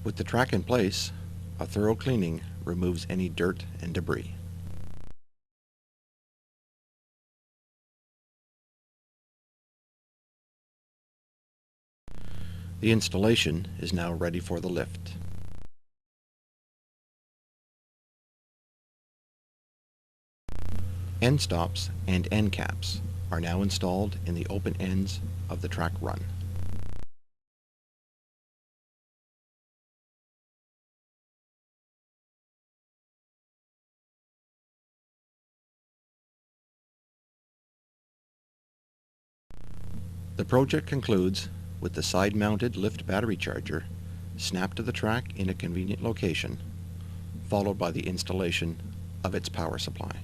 With the track in place, a thorough cleaning removes any dirt and debris. The installation is now ready for the lift. End stops and end caps are now installed in the open ends of the track run. The project concludes with the side-mounted lift battery charger snapped to the track in a convenient location, followed by the installation of its power supply.